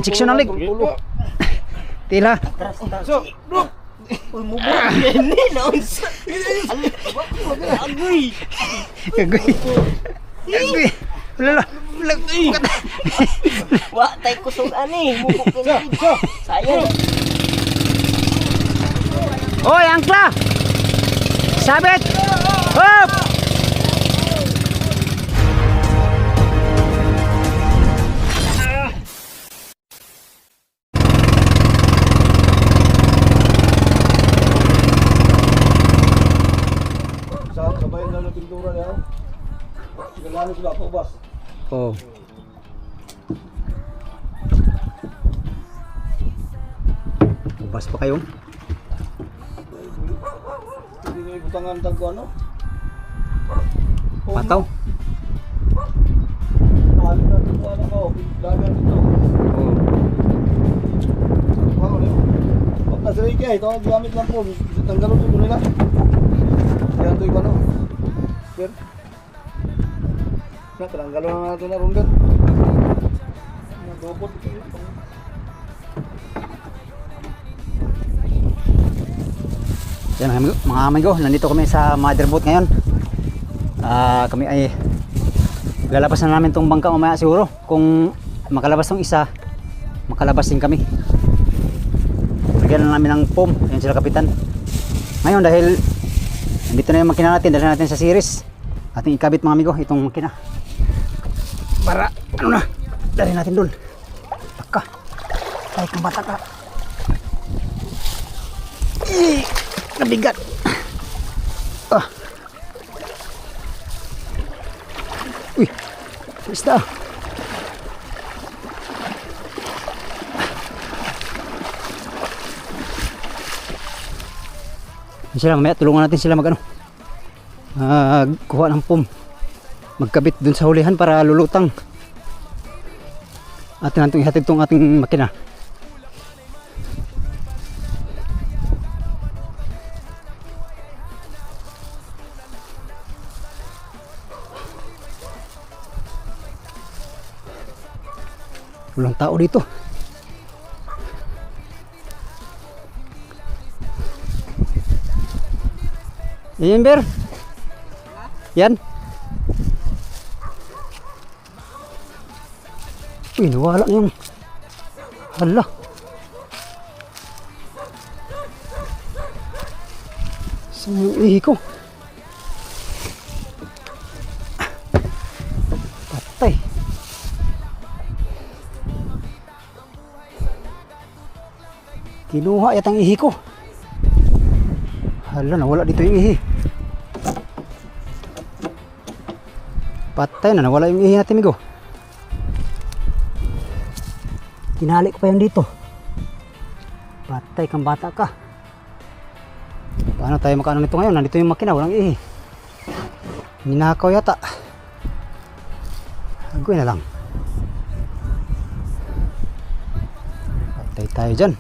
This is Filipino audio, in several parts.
Seksyon na lig. Tila. So, bro. Umubot gini na unsa. Agoy. Gagoy. Gagoy. Lala. Wa tay kusog ani, mubok gini. Sayang. Hoy, angkla. Sabit. Hop. Sabayan na ng pintura niya. Galano sila po, boss. Oh. Ubas pa kayo? Hindi nga ibutangan tag ko ano? Pataw? Ano na ito ano ko? Lagan ito. Oh. Ano yun? Pag nasa Ikea, ito ang gamit lang po. Tanggalon ito nila. Kaya ito yung ano? Sir? Na, tanggalon na natin na rondan. Nagobot ito yun. Yan mga amigo, nandito kami sa motherboat ngayon. Kami ay lalabas na namin tong bangka mamaya siguro. Kung makalabas tong isa, makalabas din kami. Lagyan na namin ng foam. Yan sila kapitan. Ngayon dahil nandito na yung makina natin, dala natin sa series. Ating ikabit mga amigo itong makina. Para ano na, dali natin doon. Taka. Ay kang bata ka. Nabigat. Uy, basta. Sila mamaya tulungan natin sila mag ano, kuha ng pum, magkabit dun sa hulihan para lulutang. Atin natin ihatid tong ating makina. Walang tao dito. Yan, Ber. Yan. Uy, nawala na yung hala. Saan yung ihi ko? Patay. Kinuha yatang ihi ko. Hala, nawala dito yung ihi. Patay na, nawala yung ihi natin, amigo. Tinali ko pa yun dito. Patay kang bata ka. Paano tayo makaano nito ngayon? Nandito yung makina, walang ihi. Ninakaw yata. Agoy na lang. Patay tayo dyan.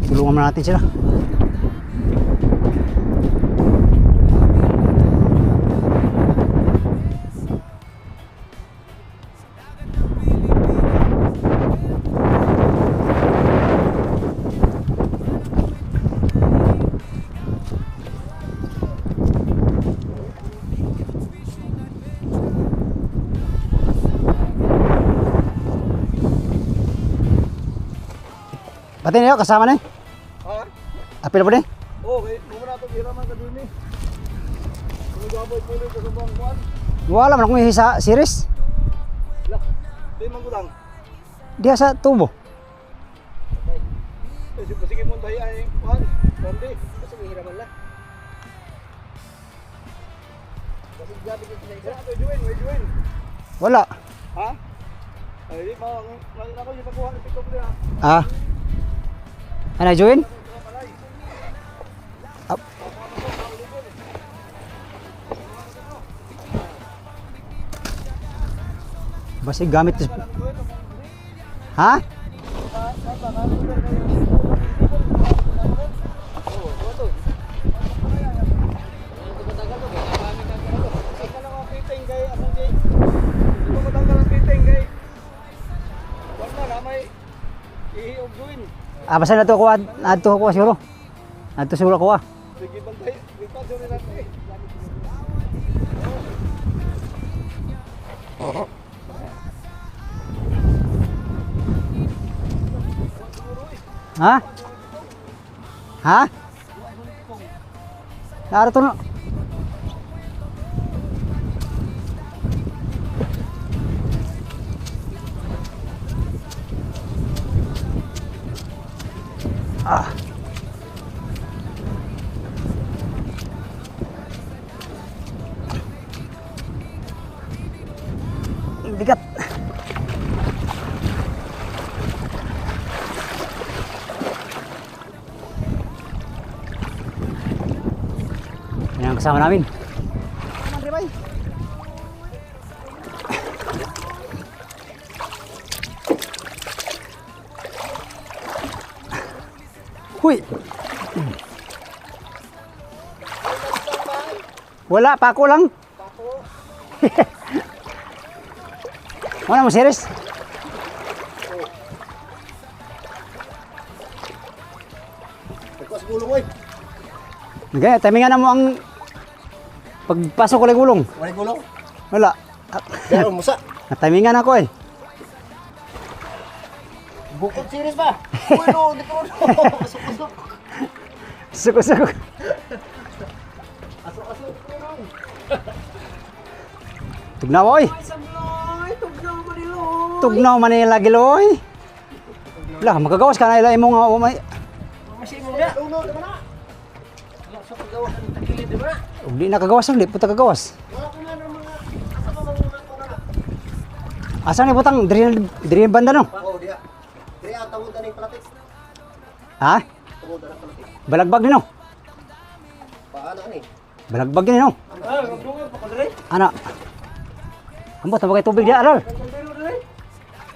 Tulungan na natin sila. Pati niyo kasama na. Ha? Apil po din. Oh, wait. Muna ito, hiraman ka dun eh. Kung gaboy pulit ka sa buwang buwan. Wala man akong ihi sa series. Lah, di manggutang. Diya sa tubo. Sige mo tayo ay buwan. Kundi, kasi hiraman lang. Kasi gabi ka sa isa. Wait. Wala. Ha? Ay, di ba, ngayon ako yung pagkuha ng pick-up nila. Ah. Ano, join? Up. Basta gamit. Ha? basta na to ko adto ko siguro. Adto siguro ko. Sige bantay. Ito sa nila. Ha? Ha? Naro to no. Ah. Bigat. Yan ang kasama namin. Huy. Wala, pako lang. Wala mo serious? Ikaw sa gulong, oy. Okay, timingan na mo ang pagpasok ko lang gulong. Wala gulong. Wala. Pero musa. Timingan ako eh. Bukod series ba? Uy, no, dito no. Pasok-pasok. Sukuk-sukuk. Asok-asok. Tugnaw oy. Tugnaw Manila giloy. Lah, magagawas ka na ila imong umay. Masih mo na. Uno, di ba na? Wala sa paggawa ng tagilid, di ba na? Ug di na kagawas, di puta kagawas. Wala ko man ang mga asa ko mga na. Asa ni butang diri banda no? Oo, diya. Diri ang tawod na ning palatik. Ha? Tawod na palatik. Balagbag ni no? Paano ni? Balagbag ni no? Ah, magdungog pa ko dali. Ana. Ambot na ba kay tubig di aral?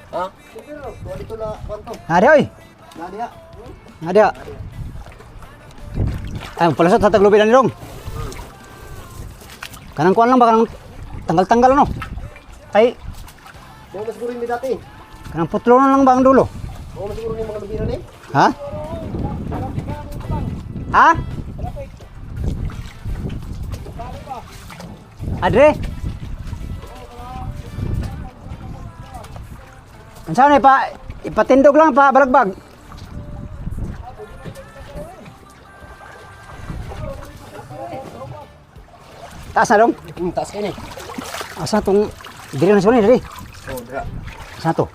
Ha? Pero dito na kwanto. Nadi oy. Na diya. Nadi. Ay, palasot sa taglubi lang nilong. Kanang kuan lang ba kanang tanggal-tanggal no? Ay, Mo mas siguro ni dati. kanang putlo na lang ba ang dulo? Mo mas siguro ni mga lubira ni. Ha? Ha? Adre? Ansa na ipatindog lang pa balagbag. Taas na dong. Taas kay ni. Asa tong diri na suni diri. Oh, dira. Asa to?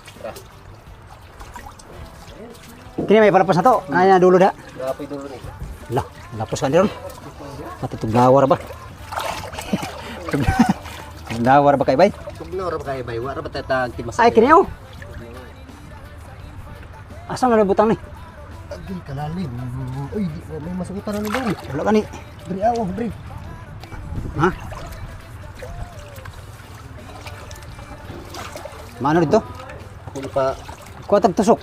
Kini may palapas na to. Kaya dulo da. Dapoy dulo ni. Lah, lapos ka diron. Pati tugnawar ba? Tugnawar ba kay bay? Tugnaw ra ba kay bay? Wa ra ba tatag timas. Ay kini oh. Asa na butang ni? Agil kalalim. Uy, may masukutan na ni dong. Wala ka ni. Diri aw, diri. Ha? Mano dito? Ako pa Kuha tag tusok.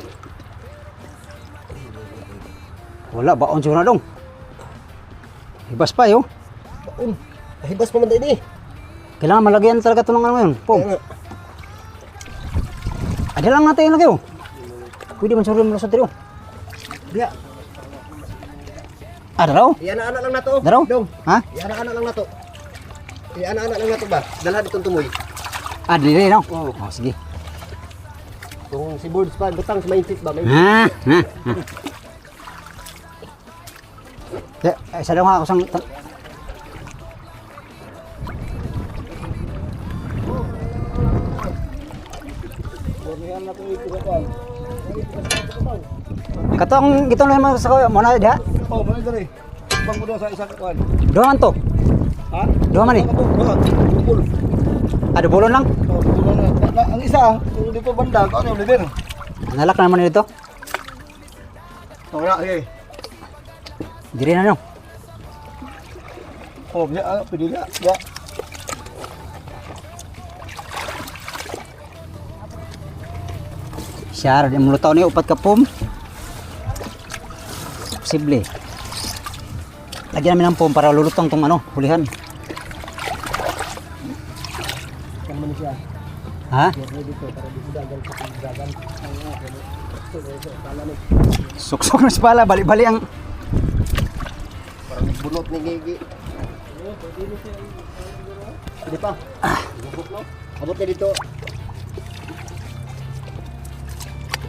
Wala ba on na dong. Hibas pa yo. baon. Hibas pa man dai ni. Kailangan malagyan talaga to ng ano yun. Pom. Ada lang natin lagi oh. Pwede man suruh sa trio. Dia. Ada raw? Anak-anak lang nato. Daraw? Dong. Ha? Anak-anak lang nato. Anak-anak lang nato ba? Dalhan ditong tumoy. Dili no? Oo. Oh, sige. Kung si Birds pa butang sa mindset ba? May Ha? Isa daw nga ako sang... Katong gito na naman sa muna diha. oh, mana diri. Bang mo daw sa isa ka kuan. Duha man to. Ha? Duha man eh. Bukol. Ada bolon lang. Oh, bukol na. Ang isa, dito banda, ano yung liver? Nalak na naman dito. Oh, na, okay. Diri na no. Oh, ya, pwede na. Ya. Syar di mulutaw ni upat ka pom. Posible. Lagyan namin ng pom para lulutong tong ano, hulihan. Kan man siya. Ha? Dito para dito dagan sa dagan. Suksok na si pala, bali-bali ang... Parang bunot ni Gigi. Hindi pa. Abot na dito.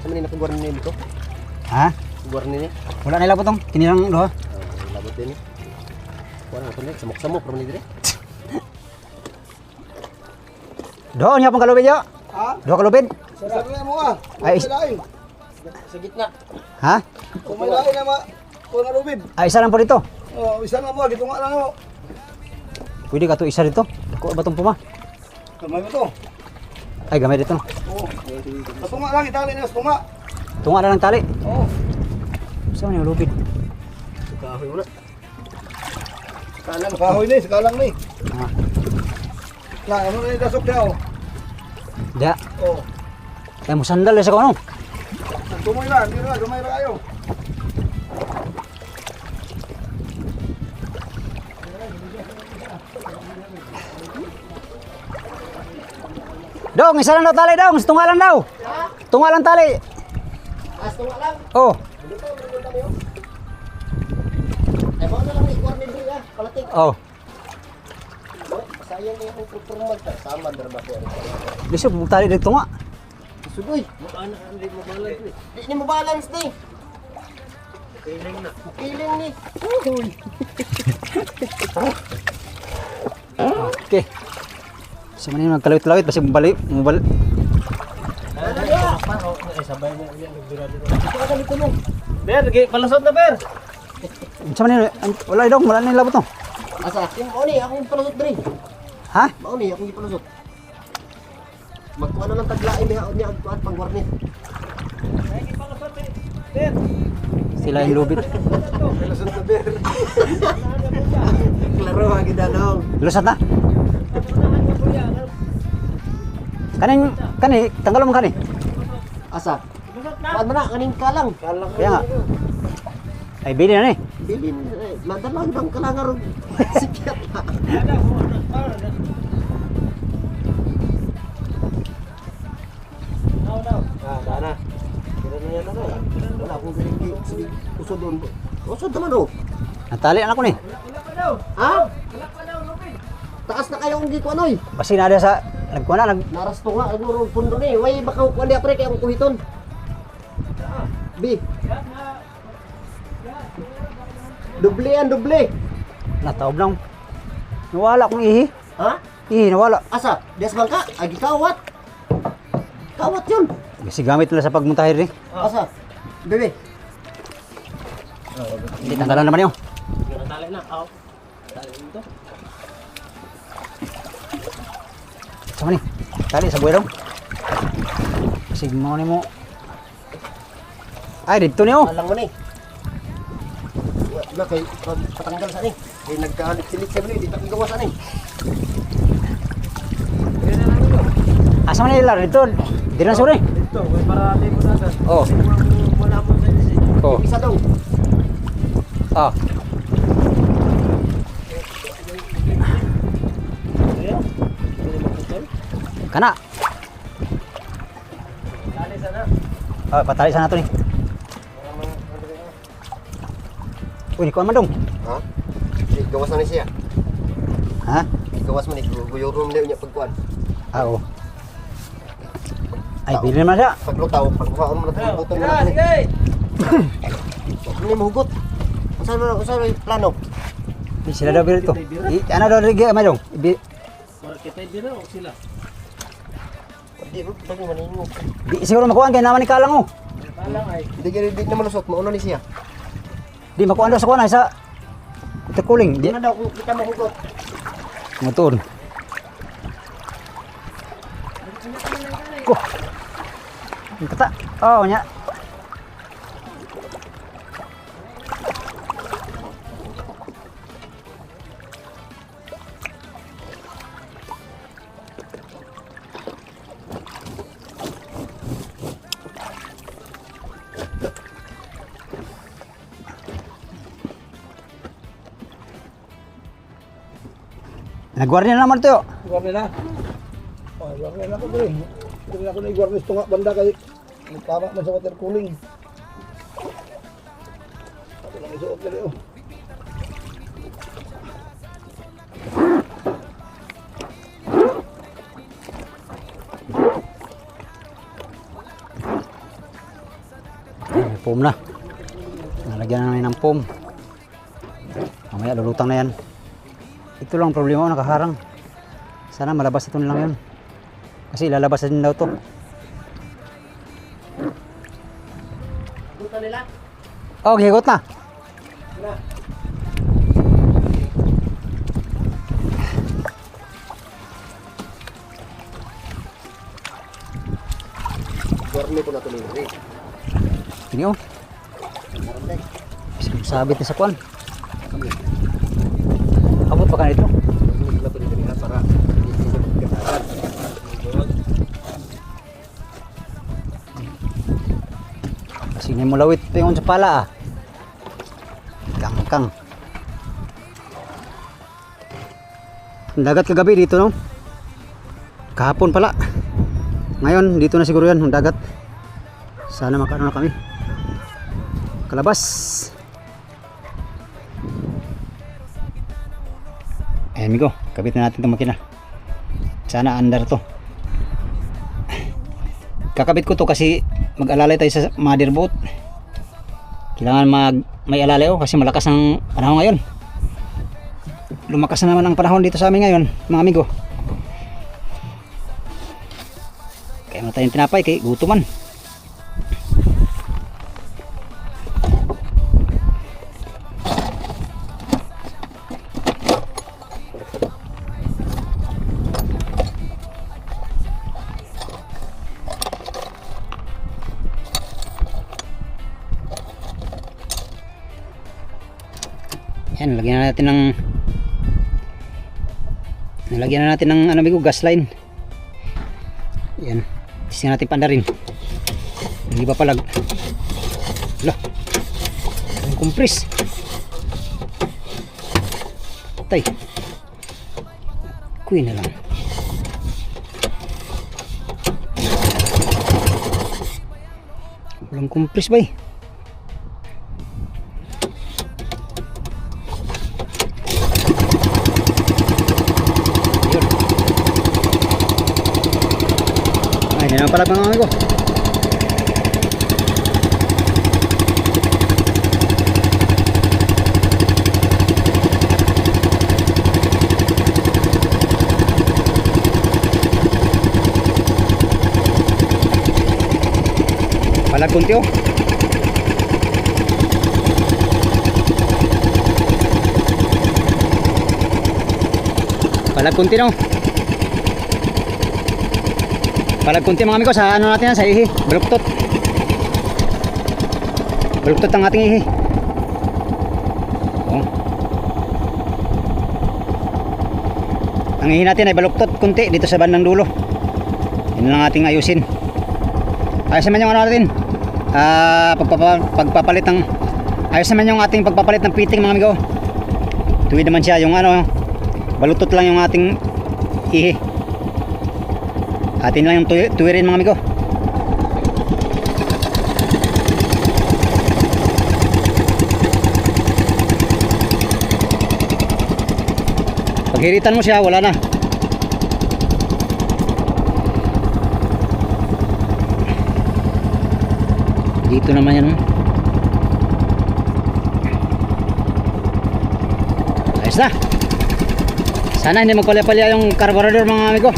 Saan man nakagawa na dito? Ha? Gawa na Wala na ilabot tong, kinilang doha. labot din. Wala na kundi. Samok-samok. Parang nito. Doon niya pong kalubid yo. Ha? Doha kalubid. Sarap na mo ah. Ay, Kung may lain. Sa gitna. Ha? Kung may lain na kung narubid. Ay, isa lang po dito. Oh, isa na mo, gito nga lang mo. Pwede ka to isa dito. Ako ba itong puma? Kalmay mo to. Ay, gamay dito. Oo. Sa tunga lang, itali na sa tunga. Tunga na ng tali. Oo. Saan yung lubid? Kahoy mo na. Kalang kahoy ni, sakalang ni. Ah, Na, ano na yung dasok niya oh. da. Oo. Ay, mo sandal sa kono. Tumoy na, hindi na, gamay na kayo. Dong, isa lang daw tali dong. Tunga lang daw. Tunga lang tali. Tunga lang. Oh. Ay, mo na lang ikuwar ni Gigi. Kalating. Oh. Sayang na yung pupurmag. Sama darba ko. Bisa mo tali dito tunga. Sugoy. Hindi mo balance ni. Kiling na. Kiling ni. Okay. Sa manino nagkalawit-lawit basi mabalik. Ber, palusot na Ber. Sa manino wala dong, wala na labot no. Asa? Yung mauni, akong palusot dre. Ha? Mauni, akong ipalusot. Magkuha na ng taglain niya at pangwarnit. Sila yung lubid. Palusot na ber. Klaro, hagin na lang. Lusat na. Kani, tanggal mo kani. Asa? Kuhaan mo na, kaning kalang. Kaya nga. Ay, bili na ni. Bilin, madalang bang kalangar sikyat na. Dana. Wala akong galing sige, usod doon. Usod naman oh. Natali anak ko ni. Ha? Taas na kayo kung dito anoy. Basi na ada sa nagkuha na Narasto nga, ano pundo ni. Way, baka kuha niya pre, kaya akong kuhiton. B. Doble yan, doble. nataob lang. Nawala kong ihi. Ha? Ihi nawala. Asa? Des bangka? Agi kawat. Kawat yun. Kasi gamit nila sa pagmuntahir ni. Asa? Bebe. Hindi tanggalan naman yun. Tali na. Aw. Tali dito. Sama ni. Tali sa buhay daw. Kasi mo ni mo. Ay, dito ni oh. Alang mo ni. Wala kay patanggal sa ni. Kay nagkahalit-silit sa bili, di ta gawa sa ni. Asa man nila dito? Di na suri. Dito, may parati mo na sa. Oh. Wala mo sa isi. Oh. Isa daw. Ah. Kana. Tali sana. Oh, patali sana to ni. Uy, kuan man dong. Ha? Di gawas na ni siya. Ha? Gawas man ni guyurom niya pagkuan. Ah, oo. Ay, bilhin naman siya. Paglutaw, pagkuhaan mo na itong butong mo na. Hindi mahugot. Saan yung plano? Di sila daw bilhin to. Ano daw rin gamay dong? Kita din na o sila? Hindi mo, pwede maningo. Di siguro makuhaan kaya naman ni Kalang oh. Kalang ay. Hindi na malusot, mauna ni siya. Di makuhaan daw sa kuhaan sa tekuling. Hindi Di na daw kung kita mahugot. motor. Ko. Ang kata. Oh, nya. Nagwardiya na naman ito. Iguar nila. Oh, iguar nila ko rin. Hindi ako na iguar nito nga banda kay Tama man sa water cooling. Ito lang isuot dali oh. May foam na. Nalagyan na namin ng foam. Mamaya lulutang na yan. Ito lang problema ko, nakaharang. Sana malabas ito lang yun. Kasi ilalabas na din daw to. Buta nila. Oh, higot na. Warni ko na tuloy rin. Ini oh. Sabit na sa kwan. Abot pa ka nito? Hindi na tuloy rin para hindi agad. Kasi hindi mo lawit ito yung sa pala ah. Kang. Ang dagat kagabi dito no? Kahapon pala. Ngayon dito na siguro yan ang dagat. Sana makaano na kami. Kalabas. Ayan amigo, kabit na natin itong makina. Sana under to. Kakabit ko to kasi mag-alalay tayo sa motherboard. Kailangan may alalay kasi malakas ang panahon ngayon. Lumakas na naman ang panahon dito sa amin ngayon, mga amigo. Kaya muna tayong tinapay kay gutuman. Yan, lagyan na natin ng ano amigo, gas line. Yan, testing natin pandarin. Hindi pa palag. Hala, ang compress. Tay, kuy na lang. Walang compress ba eh. Yan ang palag mga amigo. Palag kunti oh. Palag kunti no. Palag kunti mga amigo sa ano natin yan, sa ihi, baluktot. Baluktot ang ating ihi. Oh. Ang ihi natin ay baluktot kunti dito sa bandang dulo. Yun lang ating ayusin. Ayos naman yung ano natin, pagpapalit ng, ayos naman yung ating pagpapalit ng fitting mga amigo. Tuwid naman siya, yung ano, baluktot lang yung ating ihi. Atin lang yung tuwirin mga amigo. Pag hiritan mo siya, wala na. Dito naman yan. Ayos na. Sana hindi magpalya-palya yung carburetor mga amigo.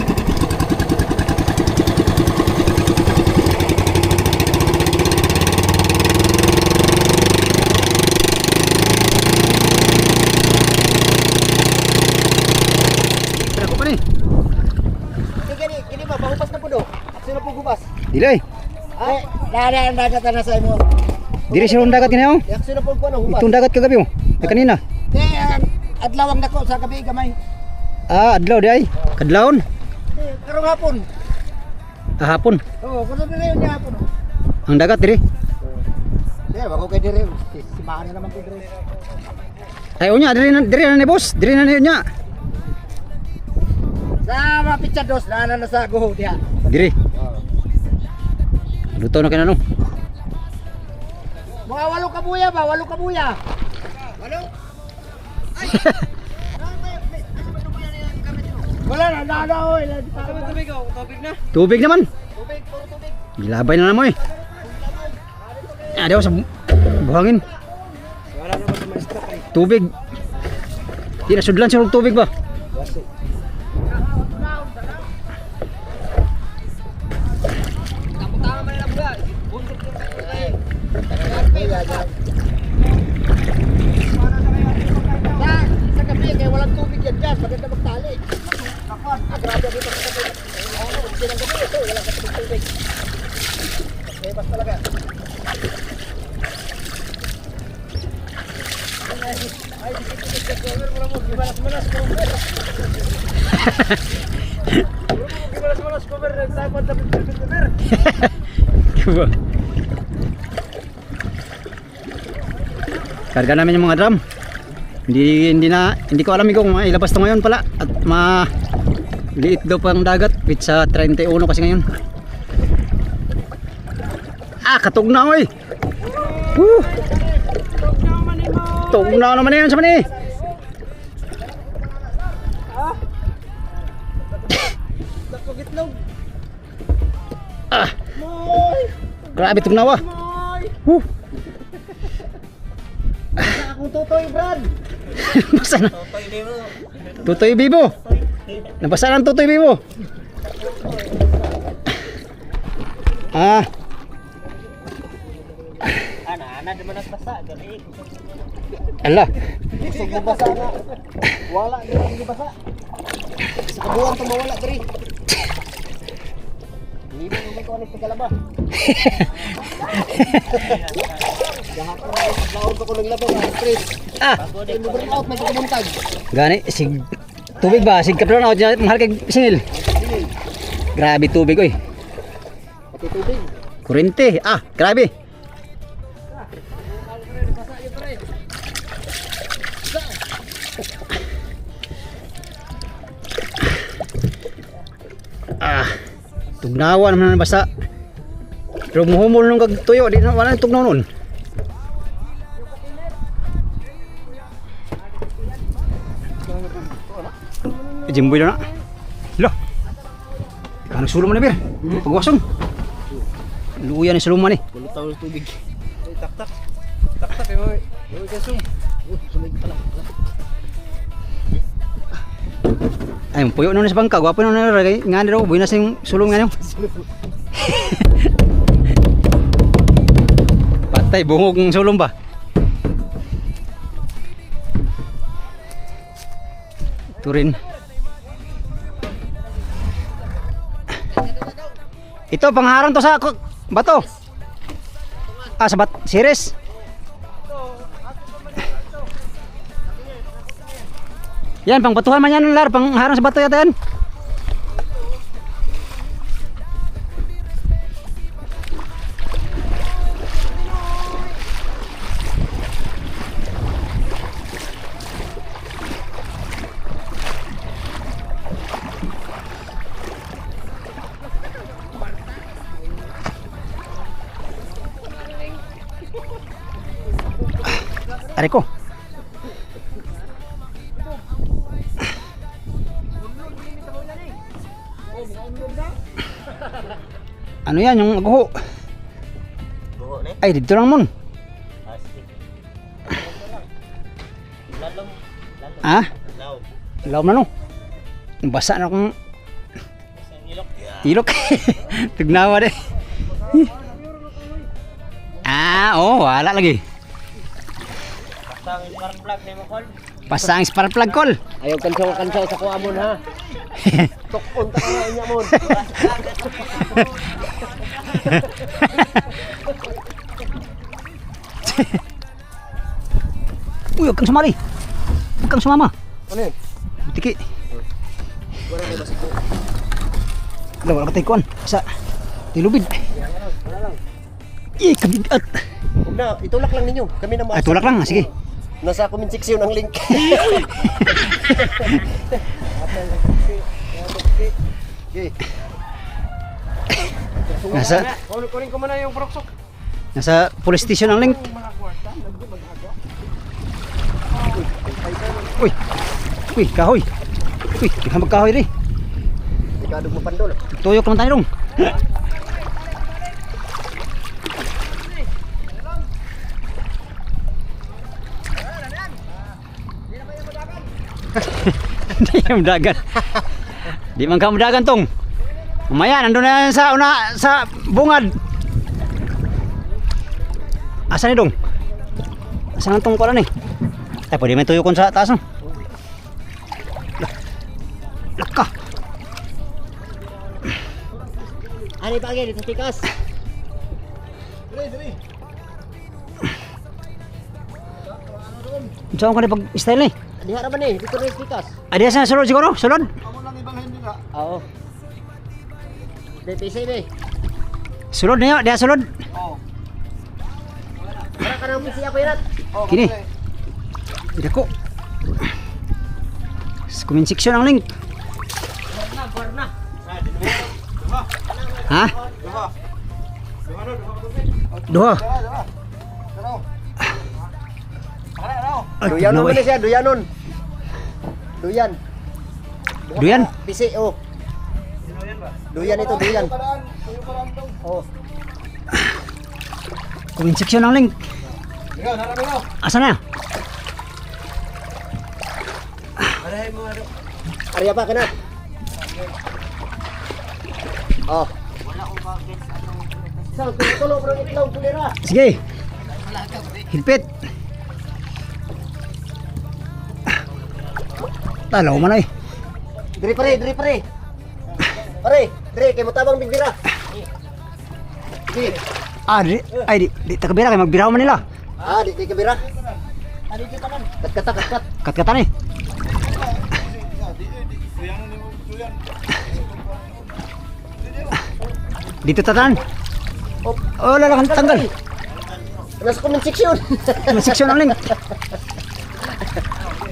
Kini ba pahupas na po do? Sino po hupas? Dili. Ay, dagat na sa imo. Diri silong dagat kinayo. Yak sino po ko na hupas? Itong dagat kagabi oh. Kanina. Adlaw ang dako sa gabi gamay. Ah, adlaw di ay. Kadlawon. Karong hapon. Hapon. Oo, kuno dire yun hapon. Ang dagat diri. Wako kay dire. Simahan na naman ko dire. Ay unya diri na ni boss. Diri na niya. Sa mga pitsa dos na sa guho diha. Diri. Luto na kinanong. Mga 8 kabuya ba? 8 kabuya. Wala na, oy. Tubig naman. Tubig, puro tubig. Gilabay na naman eh. Daw sa buhangin. Wala na ba ma-stop ay? Tubig. Di na sudlan siya og tubig ba? Wasi. Tapos-tapos man lang ba? Bundok yung tayo. Sa gabi kaya walang tubig yan dyan. Maganda magtali. Grabe dito sa gabi. Hindi lang gabi ito. Walang tubig. Bebas talaga. Ay, gimalas-malas cover. Gimalas-malas cover. Nagsapan dapat cover. Diba? Karga namin yung mga drum. Hindi ko alam kung ilabas to ngayon pala at liit daw pa ang dagat. Pizza 31 kasi ngayon. Katugnaw eh. Tugnaw naman yan sa mani. Grabe tugnaw ah. Akong tutoy, Brad. Nabasa na. Tutoy Bibo. Nabasa na ang Tutoy Bibo. Ana naman nagbasa, gali. Ala. Isig mo basa na. Wala din ang gibasa. Sa kabuhan to mawala diri. Hindi mo may kunis sa kalaba. Gahapon na laot ko naglaba sa stress. Hindi burn out na kumontag. Gani sig tubig ba? Sig kapron out mahal kay singil. Grabe tubig oy. Pati tubig. Kurente. Grabe. Tugnawa naman na basa. Pero muhumol nung kagtuyo, di na wala tugnaw nun. Jimboy na na. Lo. Kanang sulong man na bir. Pagwasong. Luya ni sulong man eh. Kulutaw ng tubig. Tak-tak. Tak-tak eh, boy. Boy, kasong. Sulig pala. Ay, puyo nun sa bangka. Gwapo nun na rin. Nga nila, buhay na sa yung sulong nga nyo. Patay, bungog ng sulong ba? Ito rin. Ito, pangharang to sa bato. Sa series. Yan, pang batuhan man yan, Lar, pang harang sa bato yata yan. Aray ko. Ano yan, yung aguho? Buho ni. Ay, dito lang mon. Lalom. Law. Laom na no. Basa na akong Ilok. ilok. Tugnawa de. Wala lagi. Pasang spark plug ni mo kol. Pasang spark plug call. Ayaw kansaw sa kuamon ha. Tukon ta na inya mon. Uy, huwag kang sumali. Huwag kang sumama. Ano yun? Butiki. Wala na ba siguro? Wala ka tayo kuhan. Sa tilubid. Kabigat. Huwag na, itulak lang ninyo. Kami na Tulak lang. Sige. Nasa comment section ang link. Okay. Kunin ko muna yung proksok. Nasa police station ang link. Uy. Uy, kahoy. Uy, ikaw magkahoy rin. Ikadog mo pandol. Tuyok naman tayo dong. Hindi yung dagan. Di man ka dagan tong. Mamaya nandun na yan sa una sa bungad. Asan ni dong? Asan ang tong pala ni? Ay pwede may tuyokon sa taas no? Laka. Ano pa dito sa pikas? Dali. Saan ka na pag-style ni? Diha ra ba ni? Dito rin sa pikas. Adi sa sulod siguro? Sulod? Amo lang ibalhin nila. Oo. Dito isa ni. Sulod niyo, dia sulod. Oo. Wala ka nang misi ako yan. Oh, Kini. Tidak ko. Comment section ang link. Warna. Ha? Duha. Ay, Duyanon no mo way. na siya, duyanon. Duyan. Duyan? Bisi, oh. Duyan ito, duyan. Oh. Comment section ang link. Asa na? Ariya pa kana. Oh. Saan tulo bro itlog kulira. Sige. Hilpit. Talaw man ay. Diri pare, diri pare. Pare, diri kay motabang bigbira. Di. Ah, di takabira kay magbiraw man nila. Ah, di ka bira. Adi kita kan. Kat. Kat-katan eh. Dito tatan. Oh, lalakan tanggal. Nasa comment section. Comment section ang link.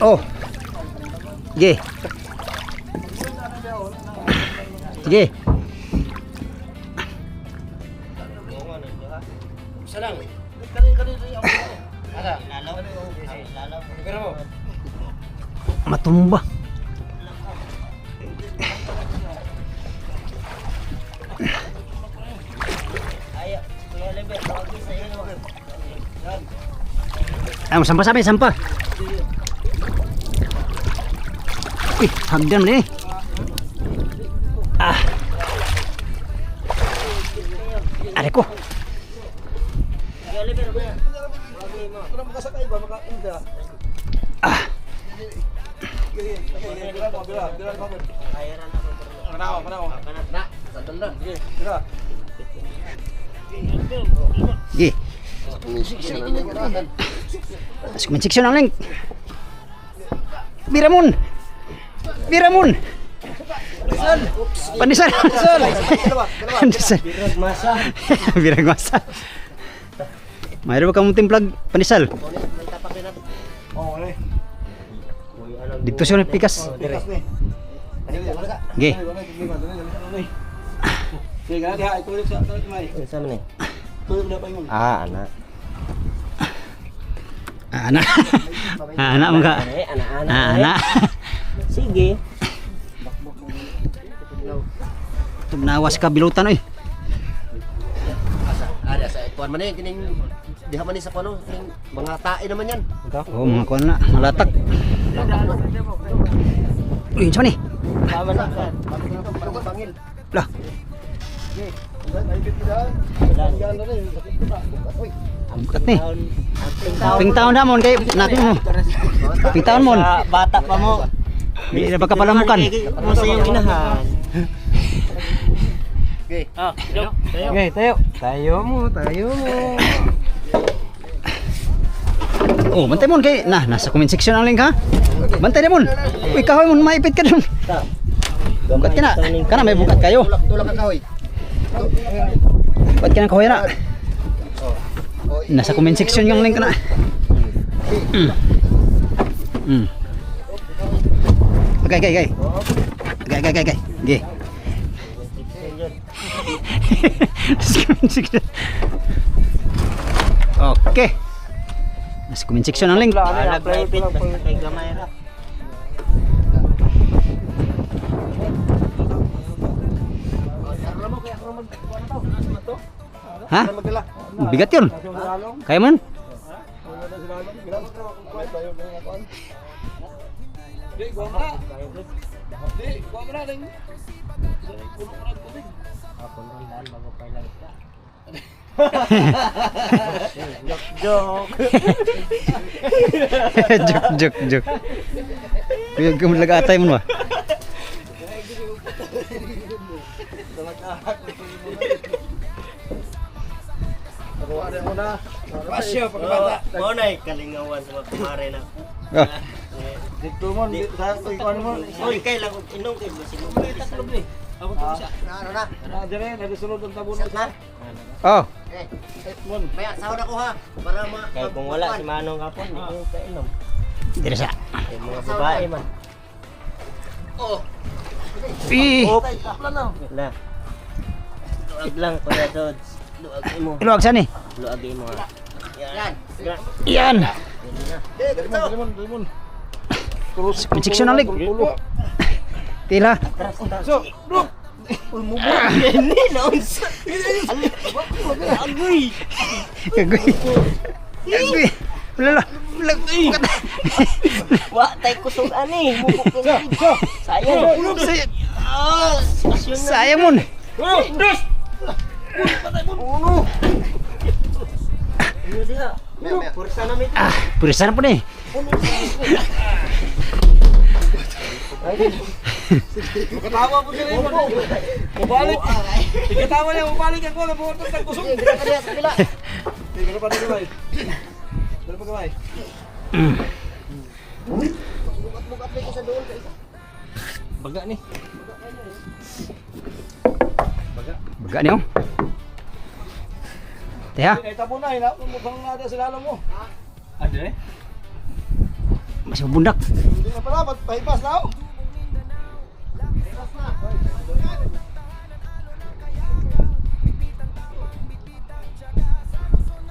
Oh. Sige. Sige. Salang. Matumba. Sampah sabi, sampah. Ih, hagdan ni. Ah. Are ko. Kalau makasakay ba makainda? Ah. Na, sandal na. Sige. Mas comment section ang link. Biramon. Pandesal. Pandesal. Birag masa. Birag masa. Mayroon ba kamong timplag pandesal? May tapak din natin. Oh, wala. Dito siya pikas. Tikas ni. Sige. Sige, diha ituloy sa may. Sama ni. Tuloy na pa yun. Ah, anak. Anak. Anak mga. Anak. Sige. Tugnawas ka bilutan oy. Ada sa kuan man ni kining diha man ni sa kuno kining mga tae naman yan. Oh, mga kuan na malatak. Uy, siapa ni? Tama na ka. Bangil. Lah, Ay bit daan. Yan na rin. Sakit ko na. Uy. kat ni. Ping taon na mon kay nakin mo. Ping taon mon. Bata pa mo. Di na baka palamukan. Mo sa iyong inahan. Okay. Ah, Okay, tayo. Tayo mo. Oh, bantay mon kay nasa comment section ang link ha. Bantay mon. Uy, kahoy mon maipit ka dun. Bukat ka na. Kana may bukat kayo. Tulak ka kahoy. Bukat ka ng kahoy na. Nasa comment section yung link na. Okay. Okay. Okay. Nasa comment section ang link. Nag-private ba? Kay gamay ra. Ha? Bigat yun. Kaya mo yun? Di, gua mo na. Di, gua mo na rin. Ako ron daan bago pa lang ka. Joke. Joke. Kuya kamu lagatay mo ba? Pasyo, pagkabata. Mo na kalingawan sa mga kumare na. Ah, Dito mo, sa ikuan mo. Oy, kay lang inom kay basig mo. Ako to siya. Na, dire, nagasunod ang tabon sa. oh, Mon. Kaya sahod ako ha para kay kung wala si Manong kapon, hindi ko kainom. dire sa. Kay mga babae man. Ih, Na. Luag lang para Dodds. Luag imo. iluwag sa ni. Luag imo. Yan. Yan. Dimon. Comment section ang link. Tila. So, bro. Ini naunsa. Agoy. Agoy. Wala. Wa tay kusog ani. Mubok ng video. Sayang. Sayang mo. Uno. Ini dia. Pursa na mit. Purisan po ni. Katawa po sila yun. Mabalik. Katawa niya, mabalik ako. Nabuhat ng kusog. Hindi ka diya sa kabila. Hindi ka pa rin kamay. Dala pa kamay. Bukat-bukat lang sa doon. Baga ni. Baga niyo. Teha, Ay, tabo na. Mukhang nada sila alam mo. Ano eh? masih bundak. Hindi na pala. Pahipas na ako.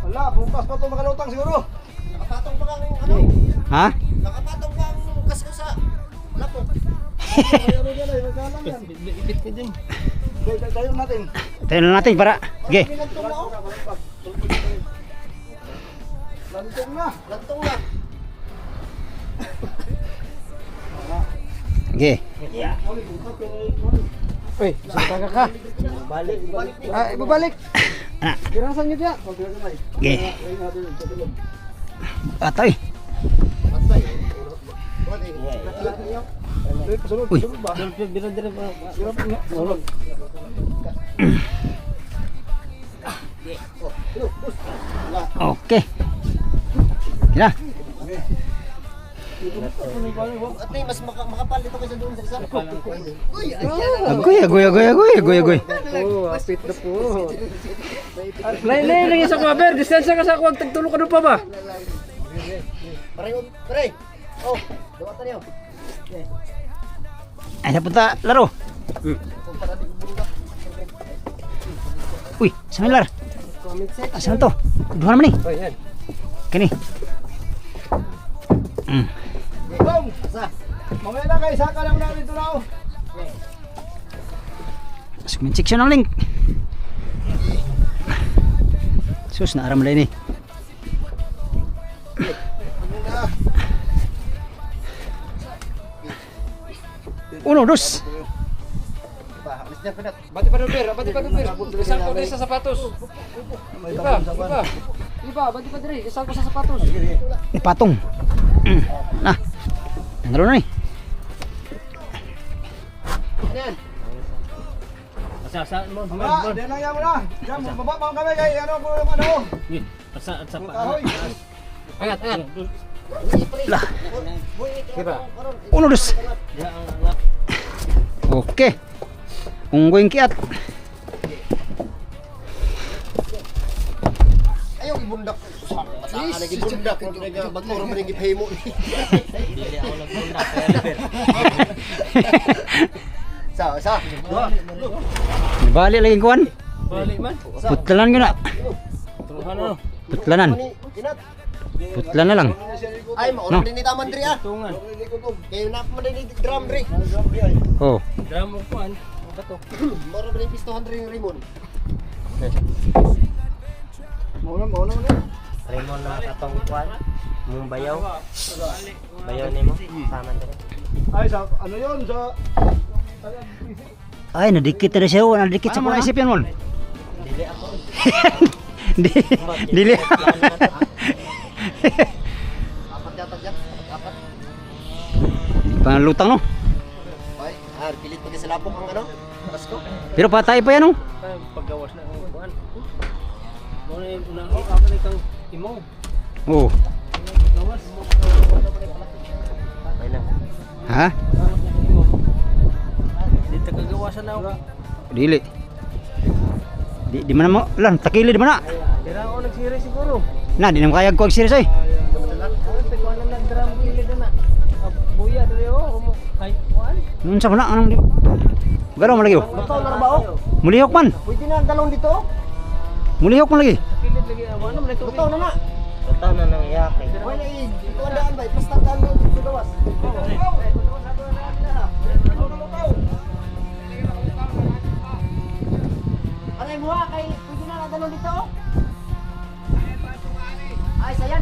Wala, bukas pa ito makalutang siguro. Nakapatong pa kang ano? Ha? Nakapatong pa ang kasko sa lapok. Mayroon yan ay, magkalang yan. Ibit ka din. Tayo natin. Tayo na natin para. Sige. Lantong na oh. Lantong na. Lantong na. Sige. Uy, saan ka? Balik. Ah, ibabalik. Ana. Kirasan nyo diya. Sige. Atoy. Uy. Dire pa. Okay. Kira. At may mas makapal dito kaysa doon sa isa. Agoy. Oh, apit na po. Lain-lain sa kuwaber, distansya ka sa kuwag, tagtulong ka doon pa ba? Pare. Oh, dawatan niyo. Ay, napunta laro. Uy, saan lar? Asan to? Duha naman ni. Oh, yan. Kini. Bong! Mamaya na kayo, saka lang namin ito na ako. Comment section ang link. Sus, naaram na ini. Uno, dos. Bati pa doon, Bir. Isang ko din sa sapatos. Iba, bati pa din. Isang ko sa sapatos. Ipatong. Nah. Nangalo na ni. Asasaan mo. Mamaya, diyan lang yan mo na. Diyan, baba pa kami kay ano po yung ano. At sa Kahoy. Angat. Lah. Uno, dos. Okay. Unggoy kiat. Ayaw ibundak. Saan lagi bundak kung bago ro man gipay mo. Dili ako nagbundak. Sa. Balik lagi kuan. Balik man. Putlanan ko na. Turuhan na. Putlanan. Inat. Putlan na lang. Ay, mauna din ni Taman Dri ah. Tungan. Kayo na pa din ni Drum Dri. Oh. Drum mo kuan. Ang bato. Moro ba yung pistohan Dri yung Raymond? Mauna. Raymond na katong kuan, mong bayaw. Bayaw nimo, sama dire. Ay, sa ano yun? Sa... Ay, nadikit na siya. Nadikit sa mga isip yan, Mon. Dili ako. Dili. Apat yata dyan. Apat. Pangalutang, no? Ay, pilit pag sa lapok ang ano? Pasko. Pero patay pa yan, no? Ay, paggawas na ang kuan. Mo na unang ako na itong imo. Oo. Paggawas. Okay lang. Ha? Imo. Dito kagawasan na ako. Dili. Di mana mo? Lan, takili di mana? Dira ako nagsiri siguro. Na, di na makayag ko ang series, ay. Kuan na drum kili na. Buya dili o kay kuan. Nun sa mana, anong di? Garo mo lagi, oh. Luto na ba oh? Mulihok man. Pwede na ang dalawang dito oh. Mulihok man lagi. Kilid lagi ano man ito. Luto na na. Tataw na nang iyak. Wala na ito ang daan ba? Basta daan mo sa gawas. Aray mo ha, kay pwede na ang dalawang dito oh. Ay, sayan.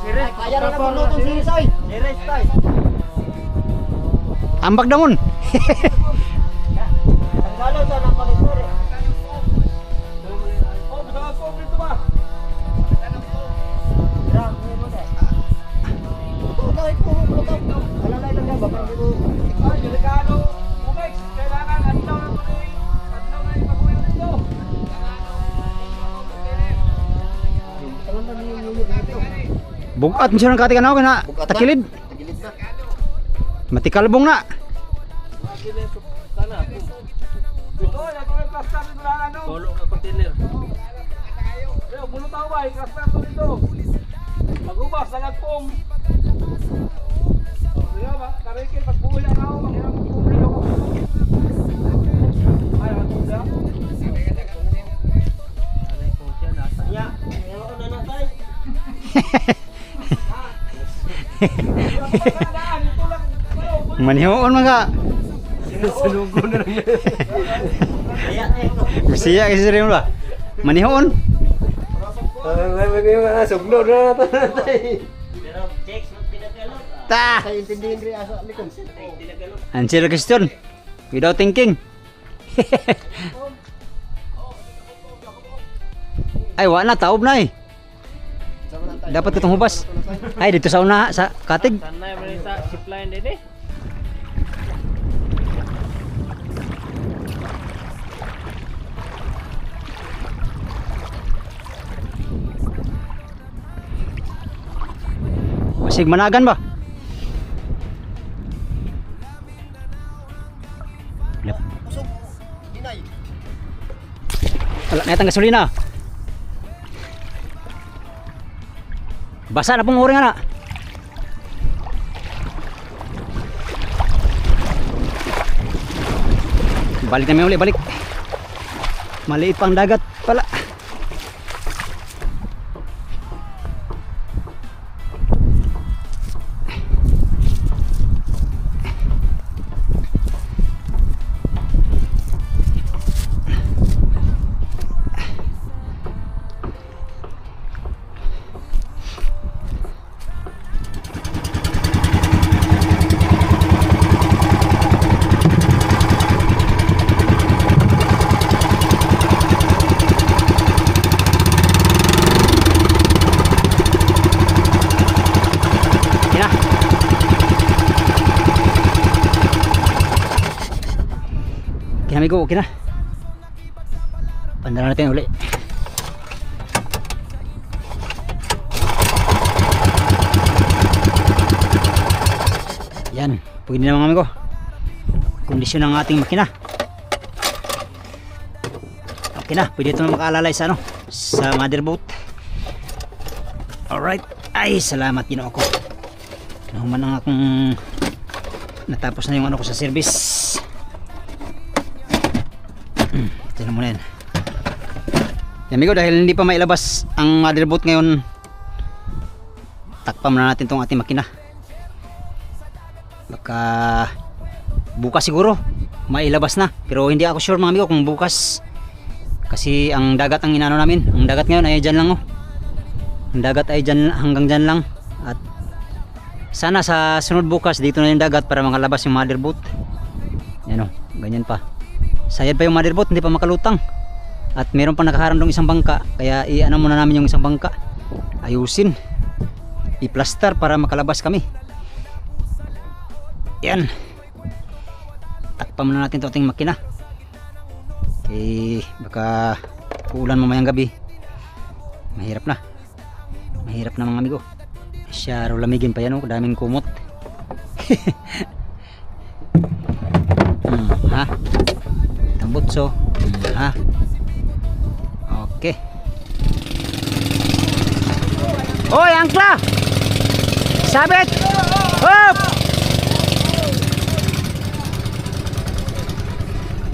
Ay, kaya rin ang pagluto si Risoy. Dire stay. Ambag damon. Tanggalo sa nang konektor. Luto na ito, luto. Alalay lang yan ba? Parang dito. Ay, delikado. Umex, kailangan adlaw na tuloy. Adlaw na yung pabuyo nito. Tangan na niyo dito. Bugat mo siya ng kati ka na, kaya na takilid. Tagilid na. Matikalbong na. Kana. Ito, yan kung may plaster nito lang ano. Bolo ka container. Pero, bulo tao ba? Plaster to dito. Magubas, nagagpong. Sige ba? Karikil, pagbuhay lang ako. Maghirang pumuli ako. Ay, matunda. Ya, ayaw ko na natay. Manihoon mga. Sinugo na lang. Kaya Siya kasi rin ba? Manihoon. Sugno na nato natay. pero checks mo pinagalot. Ta. Sa intindihin rin asa likod. Pinagalot. Answer question. Without thinking. Ay, wala na. Taob na eh. Dapat katong hubas. Ay, dito sa una, sa katig. Sanay man sa zipline din eh. Masig managan ba? Lep. Busog. Hinay. Wala na itang gasolina. Basa na pong uring na. Balik namin ulit, balik. Maliit pang dagat pala. Kina. Kinamigo, okay na. Pandalan natin uli. Yan, pwede na mga amigo. Kondisyon ng ating makina. Okay na, pwede ito na makaalalay sa ano, sa motherboard. Alright, ay salamat Ginoo ko. Nahuman ang akong natapos na yung ano ko sa service. Yan muna yan. Yan amigo, dahil hindi pa mailabas ang motherboard ngayon, takpan muna natin tong ating makina. Baka bukas siguro mailabas na, pero hindi ako sure mga amigo kung bukas, kasi ang dagat ang inano namin. Ang dagat ngayon ay dyan lang oh. Ang dagat ay dyan, hanggang dyan lang. At sana sa sunod bukas dito na yung dagat para makalabas yung motherboard. Yan oh, ganyan pa. Sayad pa yung motherboard, hindi pa makalutang. At meron pa nakaharang isang bangka, kaya i-ano muna namin yung isang bangka, ayusin, i-plaster para makalabas kami. Yan, takpan muna natin ito ating makina, baka uulan mamayang gabi. Mahirap na mga amigo. Siya raw lamigin pa yan oh, daming kumot. Ha, tambutso. Ha, okay. Hoy, angkla! Sabit! Hop!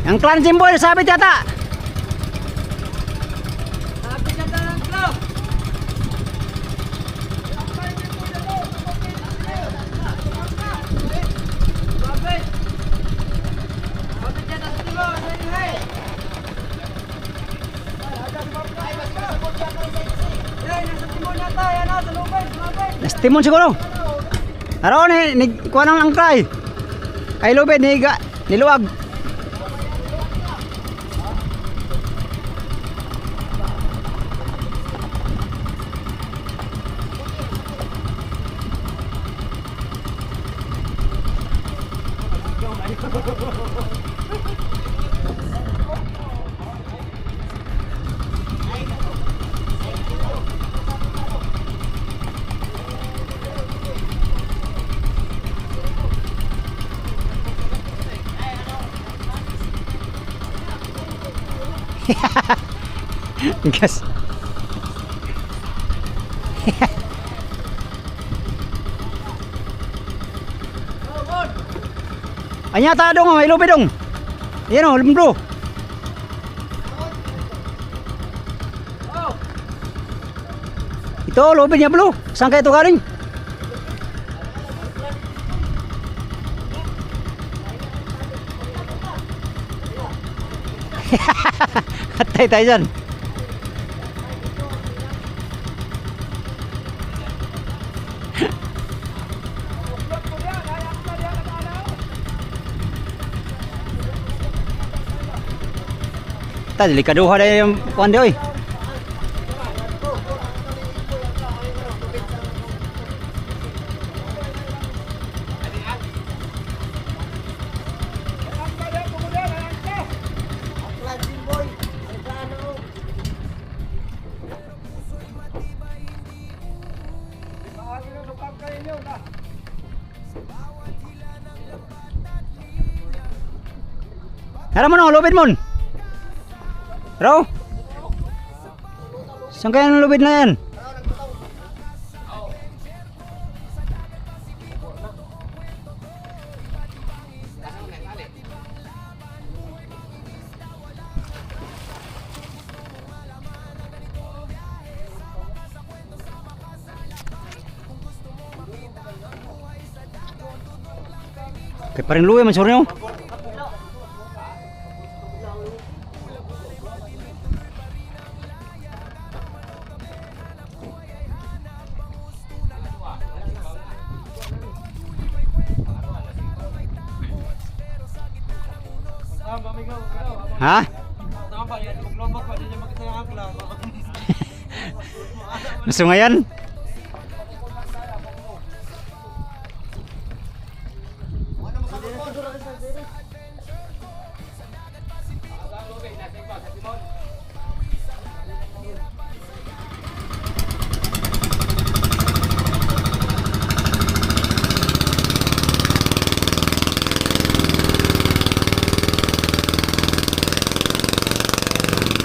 Angkla ng Jimboy, sabit yata! Sabit yata ng angkla! Sabit! Sabit yata sa Timor, Nastimon siguro. Araw ni kuha ng angkay. Ay lubid niluwag. Gas. Anya ta dong, may lubid dong. Yan oh, bro. Ito lubid niya bro. Saan kaya ito galing? Atay tayo dyan. Delikaduha na yung kuwan di oy. Hara mo no, lubid mon. Raw? Saan kaya ng lubid na yan? Kaya pa rin luwi man sure nyo. Ha? Gusto nga yan?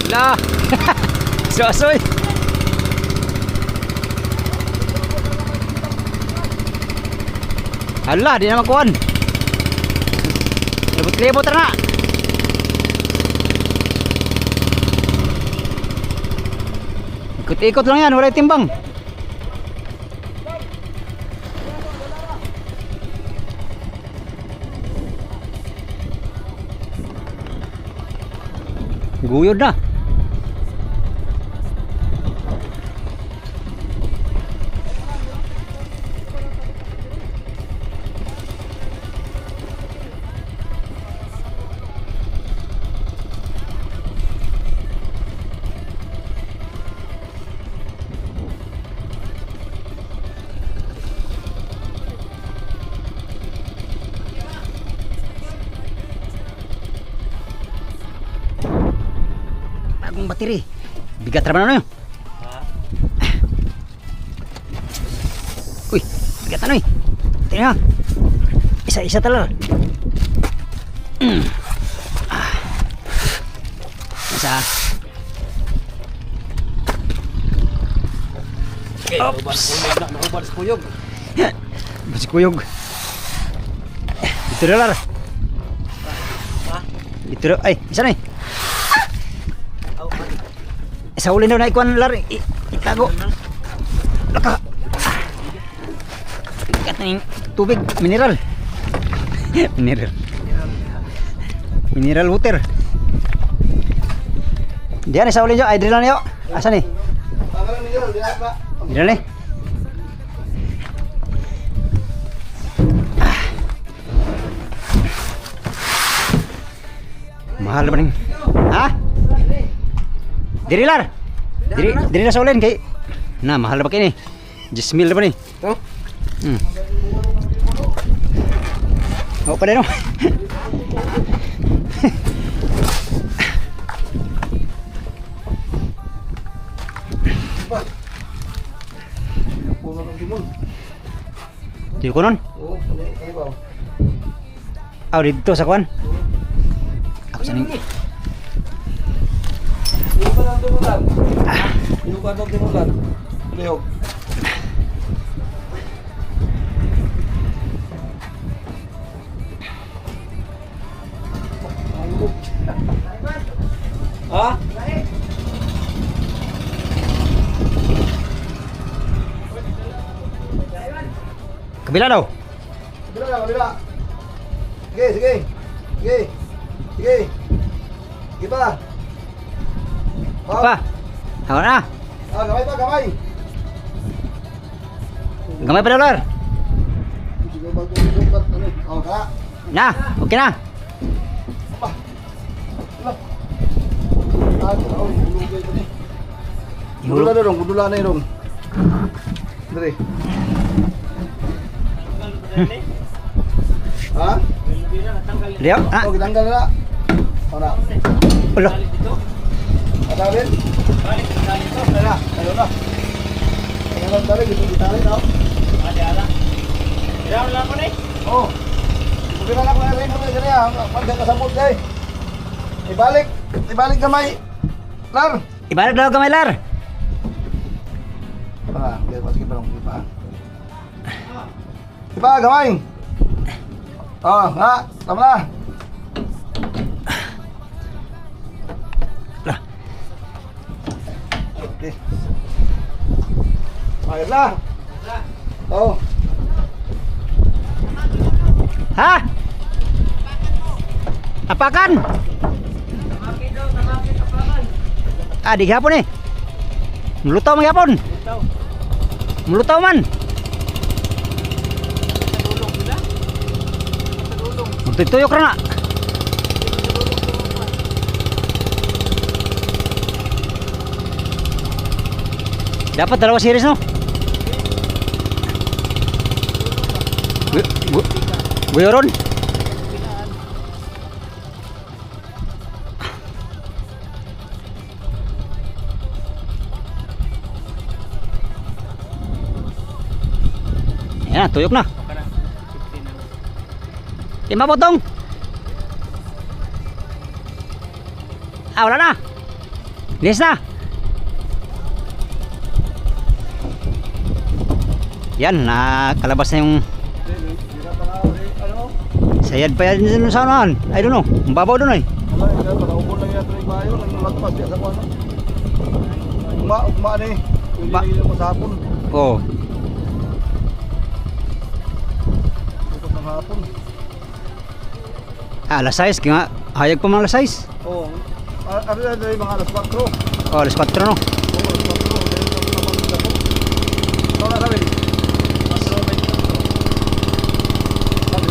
La! Sosoy! Hala, di na makuhan. Libot-libot na. Ikot-ikot lang yan, wala timbang. Guyod na. Bagong bateri. Bigat naman ano yun. Uy, bigat ano eh. Tingnan. Isa-isa talaga. Isa. Oops. Nakubad sa kuyog. Masih kuyog. Dito na lar. Dito na. Ay, isa na eh. Sa uli daw na ikuan lar. Itago. Laka. Ikat na yung tubig. Mineral. Mineral. Mineral water. Diyan sa uli nyo. Ay, drill na nyo. Asa ni? Pangalan niyo, diyan ba? Drill ni. Mahal ba ning? Ha? Diri lar. Diri na sa ulen kay. Na mahal ba kini? 10 mil ba ni? Oh. Oh, pa no. Puno ng timon. Di ko nun. Oo, ano ba? Aw dito sa kwan. Ako sa ning. Yung pa ng timulan. Yung pa ng timulan. Lehog. Ha? Kabila daw. Kabila na, kabila. Sige, sige. Sige. Sige. Sige pa. Pa. Hawa na. Ah, gamay pa, gamay. Gamay pa daw lar. Sige ba ito sukat ano? Oh, ka. Na, okay na. Ah, oh, hulog ito ni. Gudula na dong, gudula na dong. Dali. Ha? Leo, ah. Oh, gitanggal na. Oh, na. Ulo. Adawin. Ayun na, ayun na. Ayun na, dali, gitanggal na. Oh. Bukira na ko na rin kami kanya. Pagka kasabot kay. Ibalik. Ibalik gamay. Lar. Ibalik daw gamay lar. Para, sige pa, sige pa. Ipa, gamay. Oh, nga. Tama na. Lah. Okay. Ayos na. Oh. Ha? Apakan? Ah, di gapon eh. Mulutaw man gapon. Mulutaw man. Magtuyok ra na. Dapat dalawa series no? Guyoron. Yan, tuyok na. Lima potong. Ah, wala na. Linis na. Yan, nakalabas na yung sayad pa yan dun sa unahan. I don't know, ang babaw dun eh. Wala, pag-aubon lang yata yung bayo, naglalagpas yan sa kwan. ugma ni. Ba- Hindi mo sa hapon. Oo. Bukas ng hapon. Alas 6, kaya nga, hayag pa mga alas 6. Oo. Ano na dahil mga alas 4? Oo, Oh, alas 4 no. alas 4. Dahil kami naman ako. Ito na kami.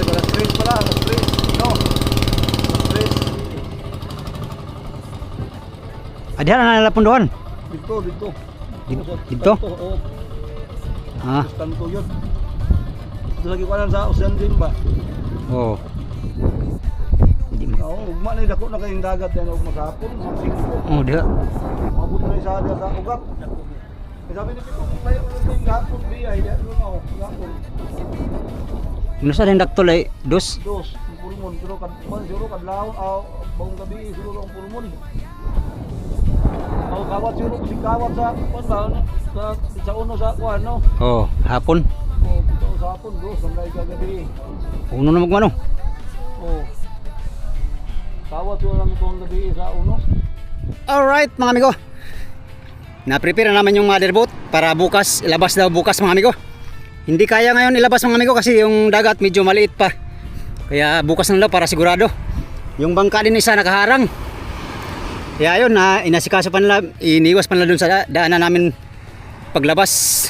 Alas 3 pala, alas 3. No. Alas 3. Adihan na nalapon doon. Dito, dito. Dito? Oo. Ah, Kanto yun. Ito lagi ko lang sa Ocean din ba? oo. Hindi mo. Oo, ugma na yung dako na kayong dagat yan. Ugma sa hapon. Oh, diha. Mabot na yung sa diya sa ugat. Eh, sabi ni Pito, kung kayo ulit yung hapon, biyay. Diyan mo na ako, hapon. Ano sa din daktol ay dos. Dos, yung pulmon. Pero siguro kadlaw, bagong gabi, siguro ang pulmon. Kawat siguro kasi kawat sa kwan ba? Sa uno sa kwan, no? Oh, hapon. O, dito sa hapon, dos, ang lahi kagabi. Uno na magmano. O, kawat yun lang ito ang gabi sa uno. Alright mga amigo. Na-prepare na naman yung motherboard para bukas, ilabas daw bukas mga amigo. Hindi kaya ngayon ilabas mga amigo kasi yung dagat medyo maliit pa. Kaya bukas na daw para sigurado. Yung bangka din isa nakaharang. Kaya yun, inasikaso pa nila, iniwas pa nila dun sa daanan namin paglabas.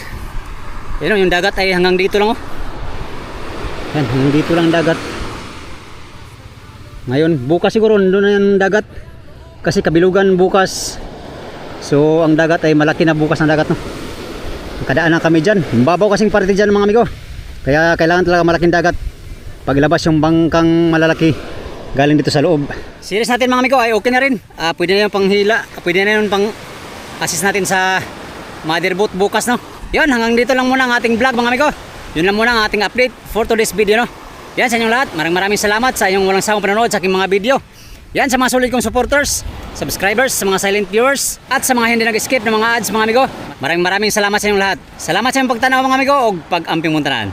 Yun, yung dagat ay hanggang dito lang oh. Yan, hanggang dito lang dagat. Ngayon, bukas siguro nandun na yung dagat. Kasi kabilugan bukas. So, ang dagat ay malaki na bukas ng dagat no. Kadaanan kami dyan. Mababaw kasing parte dyan mga amigo. Kaya kailangan talaga malaking dagat. Paglabas yung bangkang malalaki galing dito sa loob. Series natin mga amigo ay okay na rin. Pwede na yung panghila. Pwede na yung pang assist natin sa motherboard bukas no. Yun, hanggang dito lang muna ang ating vlog mga amigo. Yun lang muna ang ating update for today's video no. Yan sa inyong lahat. Maraming salamat sa inyong walang sawang panonood sa aking mga video. Yan sa mga sulit kong supporters, subscribers, sa mga silent viewers, at sa mga hindi nag-skip ng mga ads mga amigo. Maraming salamat sa inyong lahat. Salamat sa inyong pagtanaw mga amigo o pag-amping muntanan.